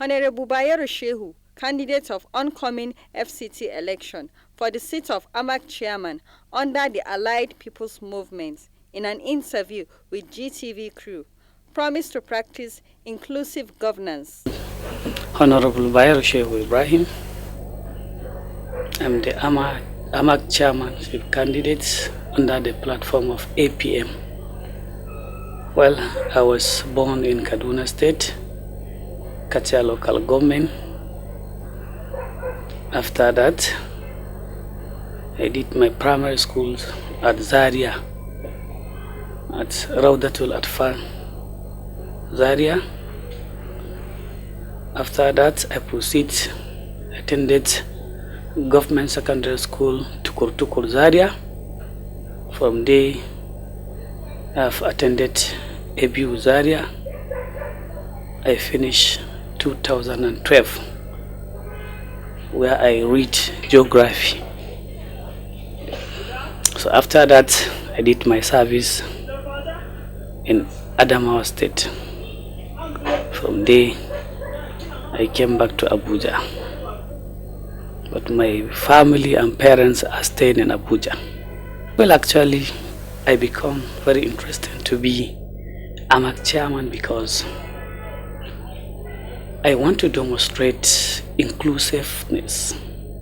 Honorable Bayaro, candidate of oncoming FCT election for the seat of AMAC chairman under the Allied People's Movement, in an interview with GTV crew, promised to practice inclusive governance. Honorable Bayaro Ibrahim, I'm the AMAC chairmanship candidate under the platform of APM. Well, I was born in Kaduna State, Kacha local government. After that, I did my primary school at Zaria, at Raudatul Atfal, Zaria. After that, I attended government secondary school Tukur Zaria. From there, I've attended ABU Zaria. I finished 2012, where I read geography. So after that, I did my service in Adamawa State. From there, I came back to Abuja. But my family and parents are staying in Abuja. Well, actually, I become very interested to be AMAC chairman because I want to demonstrate inclusiveness,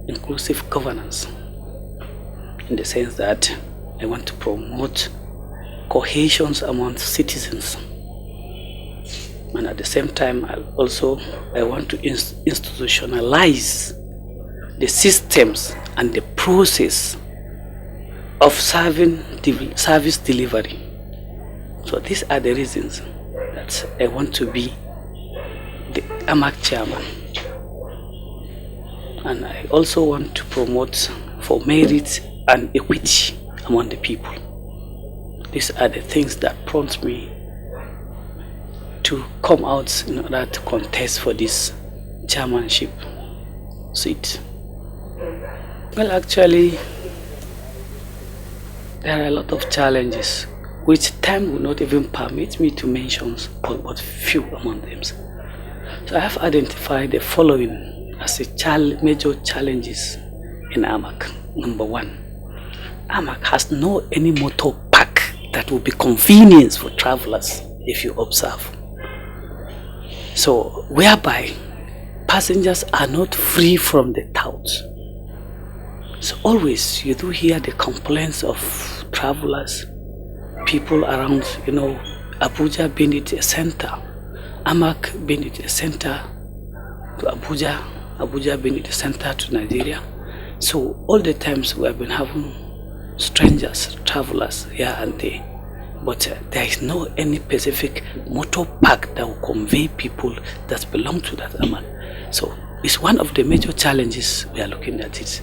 inclusive governance, in the sense that I want to promote cohesion among citizens. And at the same time, I want to institutionalize the systems and the process of service delivery. So these are the reasons that I want to be the AMAC chairman. And I also want to promote for merit and equity among the people. These are the things that prompt me to come out in order to contest for this chairmanship seat. Well, actually, there are a lot of challenges which time will not even permit me to mention, but few among them. So I have identified the following as major challenges in AMAC. Number one, AMAC has no any motor park that will be convenient for travelers, if you observe. So whereby passengers are not free from the touts. So always you do hear the complaints of travelers, people around, Abuja being it a center, AMAC being it a center to Abuja, Abuja being it a center to Nigeria. So all the times we have been having strangers, travelers here and there, but there is no any specific motor park that will convey people that belong to that AMAC. So it's one of the major challenges we are looking at it.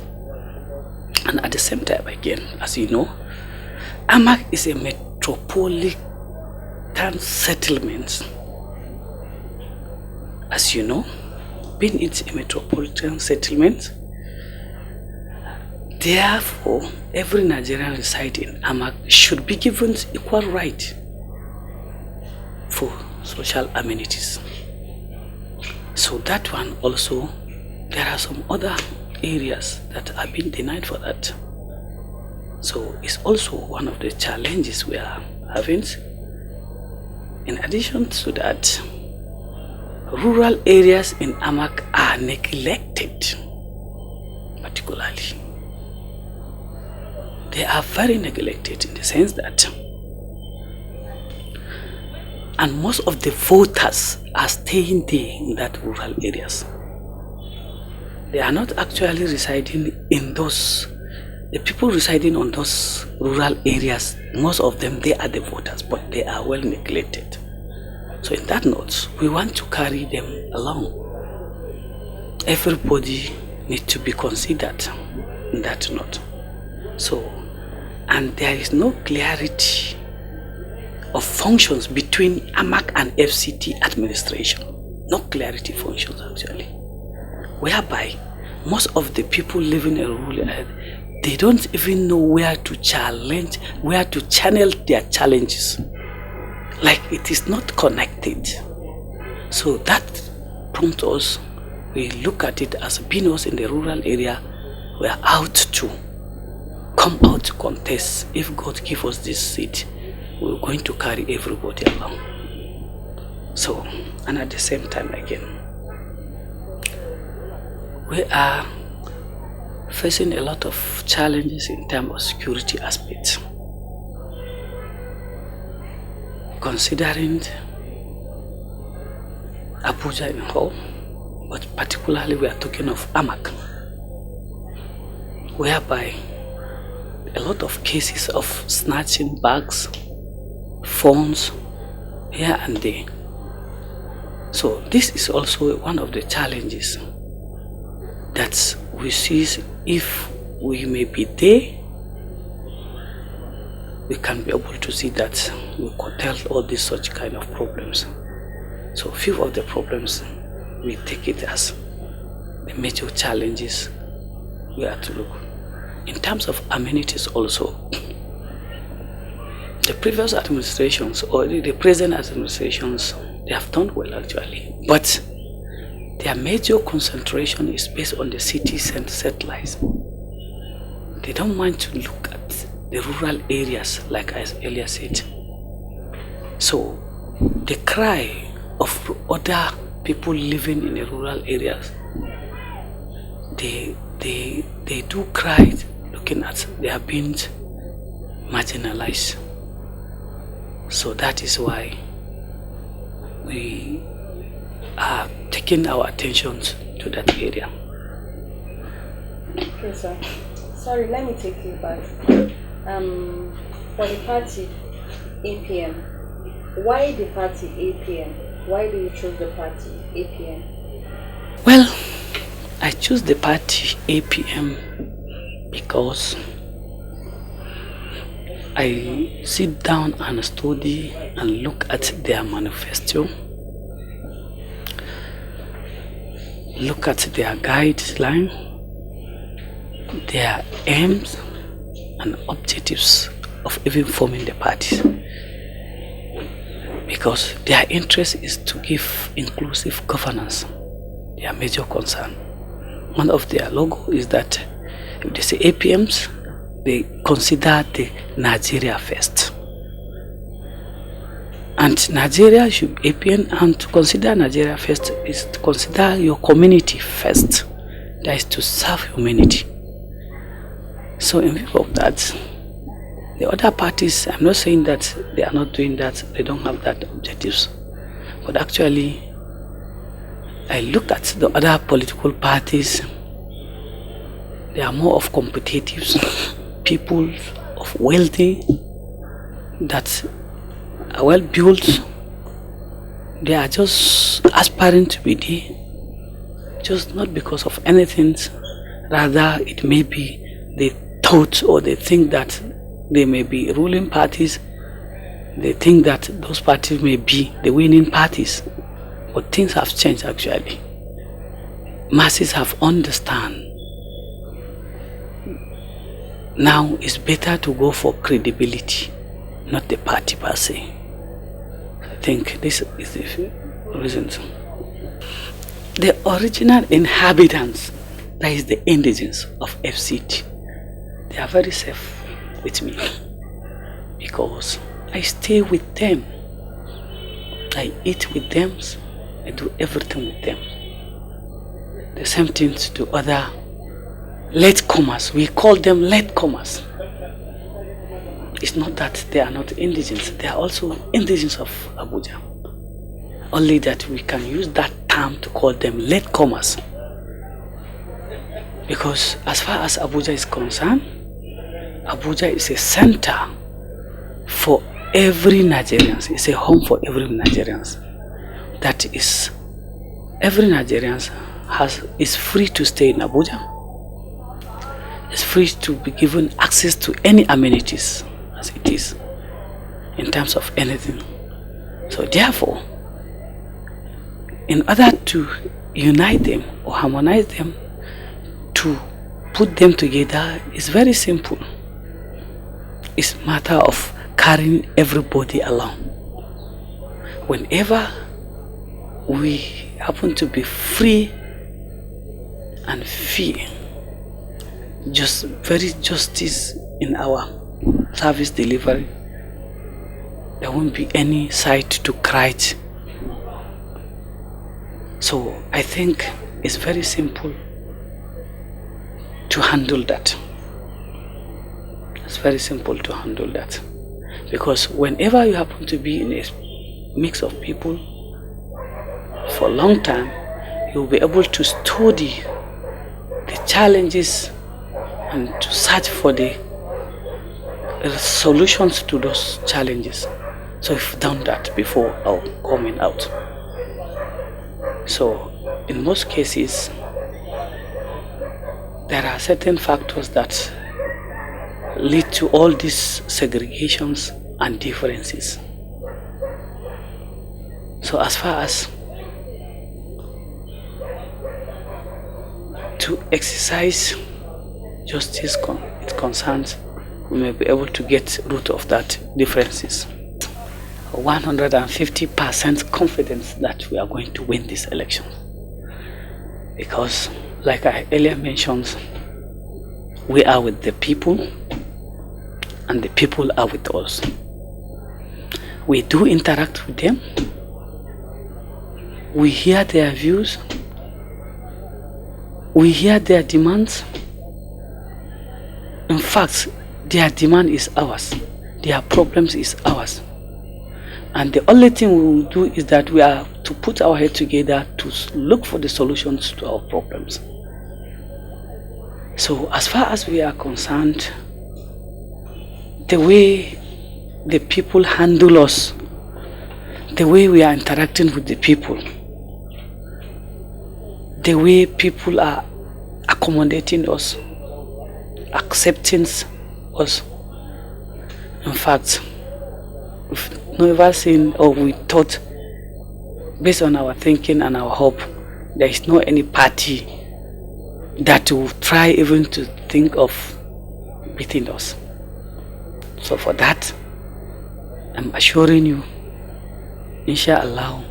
And at the same time, again, as you know, AMAC is a metropolitan settlement. As you know, being it's a metropolitan settlement, therefore, every Nigerian residing in AMAC should be given equal right for social amenities. So that one also, there are some other areas that are being denied for that. So it's also one of the challenges we are having. In addition to that, rural areas in AMAC are neglected, particularly. They are very neglected in the sense that, and most of the voters are staying there in that rural areas. They are not actually residing in those, the people residing on those rural areas, most of them, they are the voters, but they are well neglected. So in that note, we want to carry them along. Everybody needs to be considered in that note. So, and there is no clarity of functions between AMAC and FCT administration. No clarity functions actually. Whereby most of the people living in rural areas, they don't even know where to channel their challenges. Like it is not connected. So that come to us, we look at it as being us in the rural area, we are out to come out to contest. If God give us this seat, we're going to carry everybody along. So, and at the same time again, we are facing a lot of challenges in terms of security aspects. Considering Abuja in whole, but particularly we are talking of AMAC, whereby a lot of cases of snatching bags, phones, here and there. So this is also one of the challenges that we see. If we may be there, we can be able to see that we curtail all these such kind of problems. So few of the problems, we take it as the major challenges we have to look. In terms of amenities also, the previous administrations or the present administrations, they have done well actually, but their major concentration is based on the cities and satellites. They don't want to look at the rural areas, like I earlier said. So the cry of other people living in the rural areas, they do cry looking at they are being marginalized. So that is why we are taking our attention to that area. Okay, sir. Sorry, let me take you back. For the party APM, why the party APM? Why do you choose the party APM? Well, I choose the party APM because I sit down and study and look at their manifesto, look at their guideline, their aims and objectives of even forming the party, because their interest is to give inclusive governance, their major concern. One of their logo is that if they say APMs, they consider the Nigeria first. And Nigeria should be APN, and to consider Nigeria first is to consider your community first. That is to serve humanity. So in view of that, the other parties, I'm not saying that they are not doing that, they don't have that objectives. But actually, I look at the other political parties, they are more of competitives, people of wealthy, that are well built. They are just aspiring to be there, just not because of anything, rather it may be they thought or they think that they may be ruling parties, they think that those parties may be the winning parties. But things have changed actually. Masses have understand. Now it's better to go for credibility, not the party per se. I think this is the reason. The original inhabitants, that is the indigenous of FCT, they are very safe with me because I stay with them, I eat with them, I do everything with them. The same thing to other latecomers. We call them latecomers. It's not that they are not indigenous, they are also indigenous of Abuja. Only that we can use that term to call them latecomers. Because as far as Abuja is concerned, Abuja is a center for every Nigerian. It's a home for every Nigerian. That is, every Nigerian is free to stay in Abuja. Is free to be given access to any amenities as it is in terms of anything. So therefore, in order to unite them or harmonize them, to put them together is very simple. It's a matter of carrying everybody along. Whenever we happen to be free and fair, just very justice in our service delivery, there won't be any side to cry. So I think it's very simple to handle that. It's very simple to handle that. Because whenever you happen to be in a mix of people for a long time, you'll be able to study the challenges and to search for the solutions to those challenges. So we've done that before our coming out. So in most cases, there are certain factors that lead to all these segregations and differences. So as far as to exercise justice is concerned, we may be able to get root of that differences. 150% confidence that we are going to win this election. Because, like I earlier mentioned, we are with the people and the people are with us. We do interact with them. We hear their views. We hear their demands. In fact, their demand is ours. Their problems is ours. And the only thing we will do is that we are to put our head together to look for the solutions to our problems. So as far as we are concerned, the way the people handle us, the way we are interacting with the people, the way people are accommodating us, accepting us. In fact, we've never seen or we thought, based on our thinking and our hope, there is no any party that will try even to think of beating us. So for that, I'm assuring you, inshallah,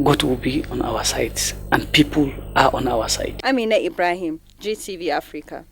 God will be on our side and people are on our side. Amina Ibrahim, GTV Africa.